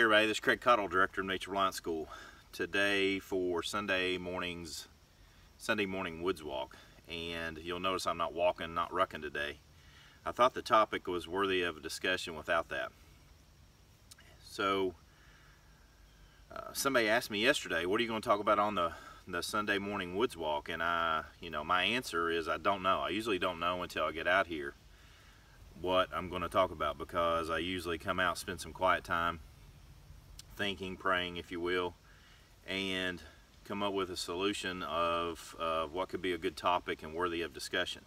everybody, this is Craig Cottle, Director of Nature Reliance School. Today for Sunday morning woods walk, and you'll notice I'm not walking, not rucking today. I thought the topic was worthy of a discussion without that. So somebody asked me yesterday, what are you going to talk about on the Sunday morning woods walk? And my answer is I don't know. I usually don't know until I get out here what I'm going to talk about, because I usually come out, spend some quiet time thinking, praying, if you will, and come up with a solution of what could be a good topic and worthy of discussion.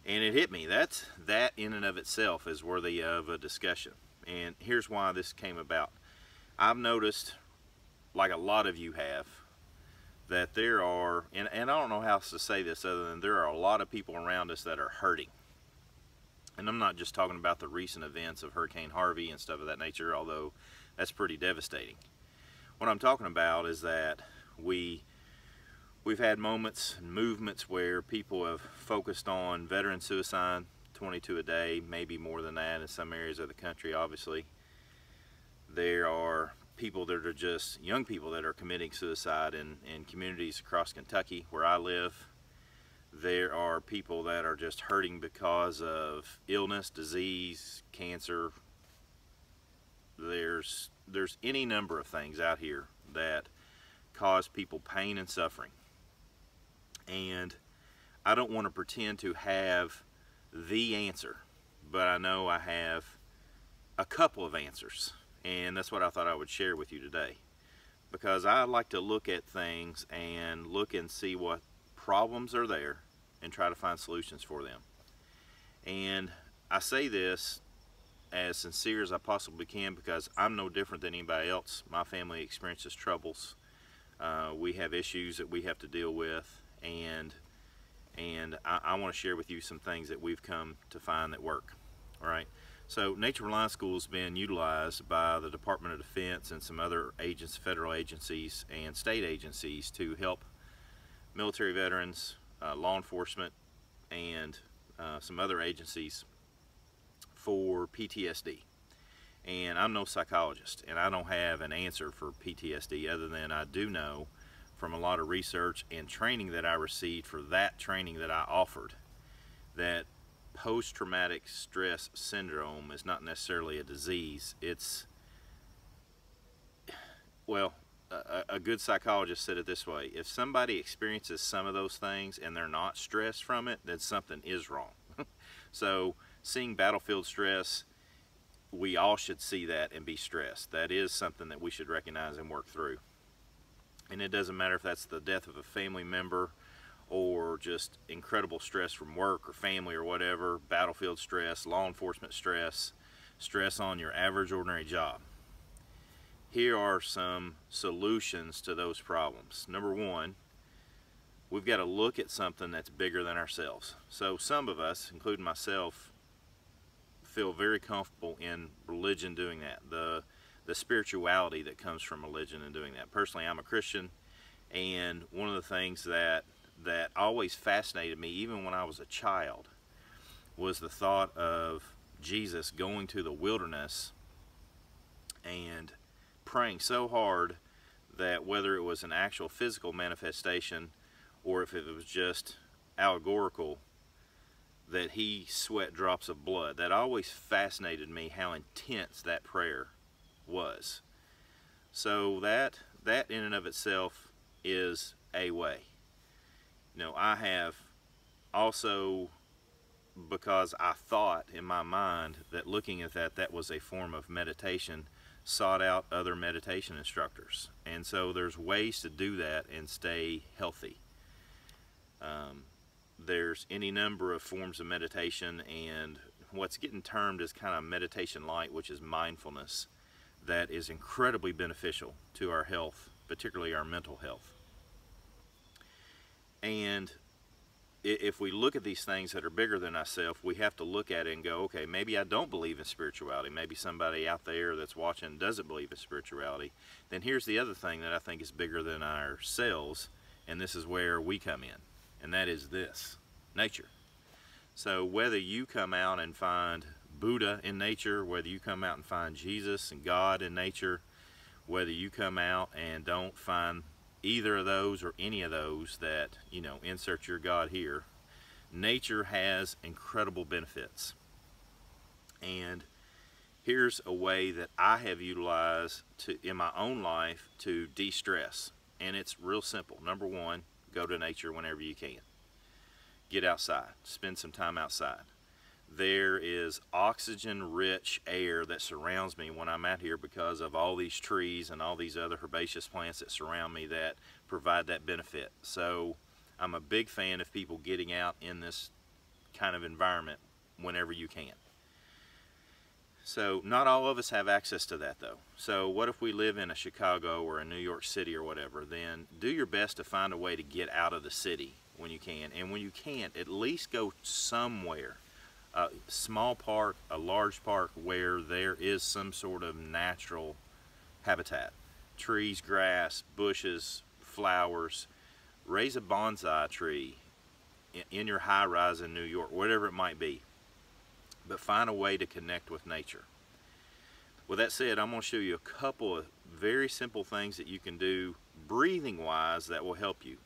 And it hit me, that in and of itself is worthy of a discussion. And here's why this came about. I've noticed, like a lot of you have, that there are, and I don't know how else to say this other than there are a lot of people around us that are hurting. And I'm not just talking about the recent events of Hurricane Harvey and stuff of that nature, although that's pretty devastating. What I'm talking about is that we've had moments and movements where people have focused on veteran suicide, 22 a day, maybe more than that in some areas of the country, obviously. There are people that are just young people that are committing suicide in communities across Kentucky where I live. There are people that are just hurting because of illness, disease, cancer. There's any number of things out here that cause people pain and suffering. And I don't want to pretend to have the answer, but I know I have a couple of answers. And that's what I thought I would share with you today. Because I like to look at things and look and see what problems are there and try to find solutions for them. And I say this as sincere as I possibly can, because I'm no different than anybody else. My family experiences troubles. We have issues that we have to deal with, and I want to share with you some things that we've come to find that work. All right. So Nature Reliance School has been utilized by the Department of Defense and some other federal agencies and state agencies to help military veterans, law enforcement, and some other agencies for PTSD. And I'm no psychologist, and I don't have an answer for PTSD other than I do know from a lot of research and training that I received for that training that I offered, that post-traumatic stress syndrome is not necessarily a disease. It's, well, a good psychologist said it this way: if somebody experiences some of those things and they're not stressed from it, then something is wrong. So seeing battlefield stress, we all should see that and be stressed. That is something that we should recognize and work through. And it doesn't matter if that's the death of a family member or just incredible stress from work or family or whatever, battlefield stress, law enforcement stress, stress on your average ordinary job. Here are some solutions to those problems. Number one, we've got to look at something that's bigger than ourselves. So some of us, including myself, feel very comfortable in religion doing that, the spirituality that comes from religion and doing that. Personally, I'm a Christian, and one of the things that always fascinated me, even when I was a child, was the thought of Jesus going to the wilderness and praying so hard that whether it was an actual physical manifestation or if it was just allegorical, that he sweat drops of blood. That always fascinated me, how intense that prayer was. So that in and of itself is a way. You know, I have also, because I thought in my mind that looking at that was a form of meditation, sought out other meditation instructors. And so there's ways to do that and stay healthy. There's any number of forms of meditation, and what's getting termed as kind of meditation light, which is mindfulness, that is incredibly beneficial to our health, particularly our mental health. And if we look at these things that are bigger than ourselves, we have to look at it and go, okay, maybe I don't believe in spirituality. Maybe somebody out there that's watching doesn't believe in spirituality. Then here's the other thing that I think is bigger than ourselves, and this is where we come in, and that is this: nature. So whether you come out and find Buddha in nature, whether you come out and find Jesus and God in nature, whether you come out and don't find either of those or any of those that, you know, insert your God here, nature has incredible benefits. And here's a way that I have utilized in my own life to de-stress. And it's real simple. Number one, go to nature whenever you can. Get outside. Spend some time outside. There is oxygen-rich air that surrounds me when I'm out here because of all these trees and all these other herbaceous plants that surround me that provide that benefit. So I'm a big fan of people getting out in this kind of environment whenever you can. So not all of us have access to that though. So what if we live in a Chicago or a New York City or whatever? Then do your best to find a way to get out of the city when you can. And when you can't, at least go somewhere. A small park, a large park where there is some sort of natural habitat. Trees, grass, bushes, flowers. Raise a bonsai tree in your high rise in New York, whatever it might be. But find a way to connect with nature. With that said, I'm going to show you a couple of very simple things that you can do breathing wise that will help you.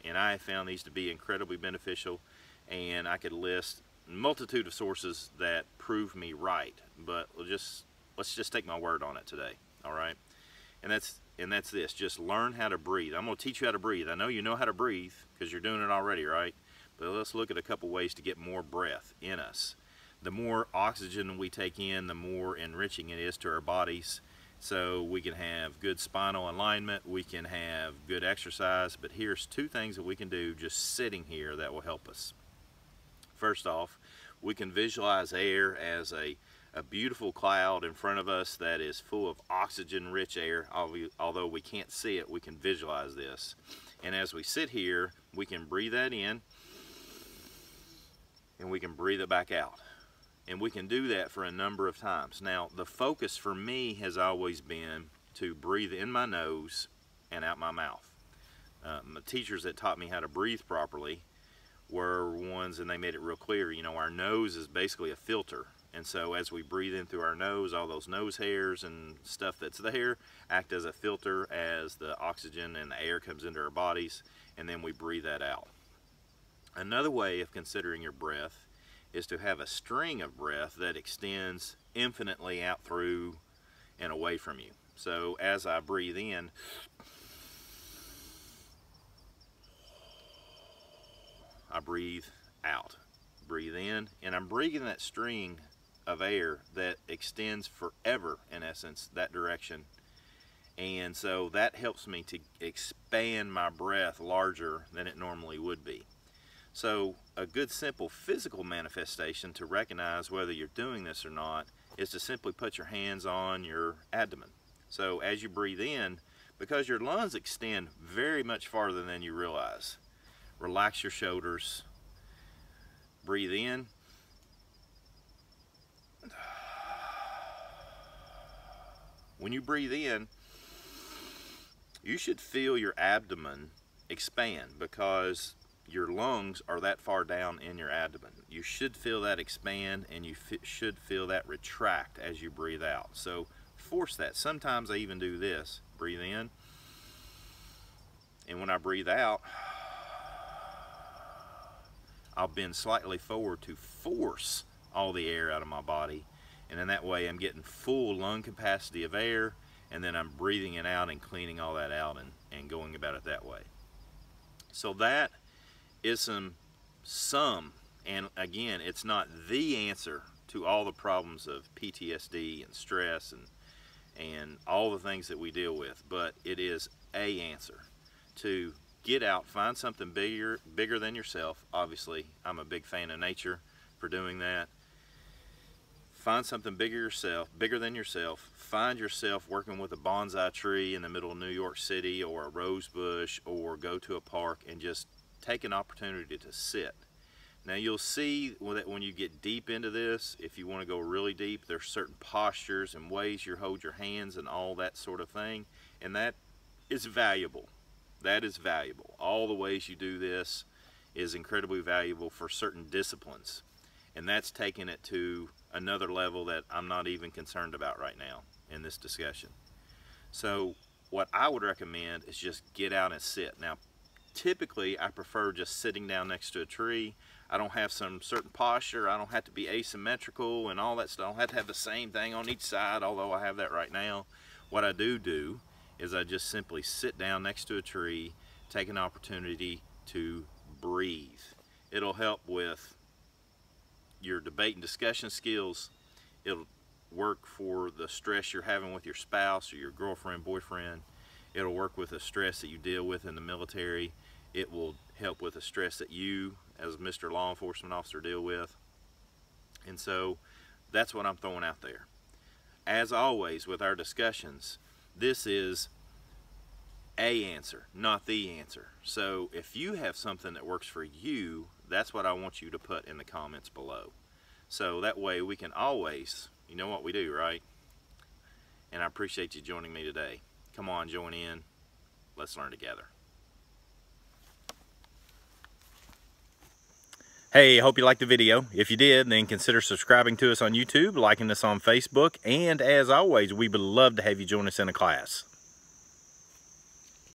And I have found these to be incredibly beneficial, and I could list a multitude of sources that prove me right, but let's just take my word on it today. All right, and that's this: just learn how to breathe. I'm going to teach you how to breathe. I know you know how to breathe because you're doing it already, right? But let's look at a couple ways to get more breath in us. The more oxygen we take in, the more enriching it is to our bodies. So we can have good spinal alignment, we can have good exercise, but here's two things that we can do just sitting here that will help us. First off, we can visualize air as a beautiful cloud in front of us that is full of oxygen-rich air. Although we can't see it, we can visualize this. And as we sit here, we can breathe that in, and we can breathe it back out. And we can do that for a number of times. Now, the focus for me has always been to breathe in my nose and out my mouth. My teachers that taught me how to breathe properly were ones, and they made it real clear, you know, our nose is basically a filter. And so as we breathe in through our nose, all those nose hairs and stuff that's there act as a filter as the oxygen and the air comes into our bodies, and then we breathe that out. Another way of considering your breath is to have a string of breath that extends infinitely out through and away from you. So as I breathe in, I breathe out. Breathe in, and I'm breathing that string of air that extends forever, in essence, that direction. And so that helps me to expand my breath larger than it normally would be. So a good simple physical manifestation to recognize whether you're doing this or not is to simply put your hands on your abdomen. So as you breathe in, because your lungs extend very much farther than you realize, relax your shoulders, breathe in, when you breathe in, you should feel your abdomen expand because your lungs are that far down in your abdomen. You should feel that expand, and you should feel that retract as you breathe out. So force that. Sometimes I even do this. Breathe in, and when I breathe out, I'll bend slightly forward to force all the air out of my body, and in that way I'm getting full lung capacity of air, and then I'm breathing it out and cleaning all that out and going about it that way. So that is some, and again, it's not the answer to all the problems of PTSD and stress and all the things that we deal with, but it is a answer to get out, find something bigger than yourself. Obviously, I'm a big fan of nature for doing that. Find something bigger than yourself. Find yourself working with a bonsai tree in the middle of New York City, or a rose bush, or go to a park and just take an opportunity to sit. Now you'll see that when you get deep into this, if you want to go really deep, there's certain postures and ways you hold your hands and all that sort of thing, and that is valuable. That is valuable. All the ways you do this is incredibly valuable for certain disciplines, and that's taking it to another level that I'm not even concerned about right now in this discussion. So what I would recommend is just get out and sit. Now, typically I prefer just sitting down next to a tree. I don't have some certain posture. I don't have to be asymmetrical and all that stuff. I don't have to have the same thing on each side, although I have that right now. What I do is I just simply sit down next to a tree, take an opportunity to breathe. It'll help with your debate and discussion skills. It'll work for the stress you're having with your spouse or your girlfriend, boyfriend. It'll work with the stress that you deal with in the military. It will help with the stress that you, as Mr. Law Enforcement Officer, deal with. And so that's what I'm throwing out there. As always with our discussions, this is a answer, not the answer. So if you have something that works for you, that's what I want you to put in the comments below. So that way we can always, you know what we do, right? And I appreciate you joining me today. Come on, join in. Let's learn together. Hey, I hope you liked the video. If you did, then consider subscribing to us on YouTube, liking us on Facebook, and as always, we would love to have you join us in a class.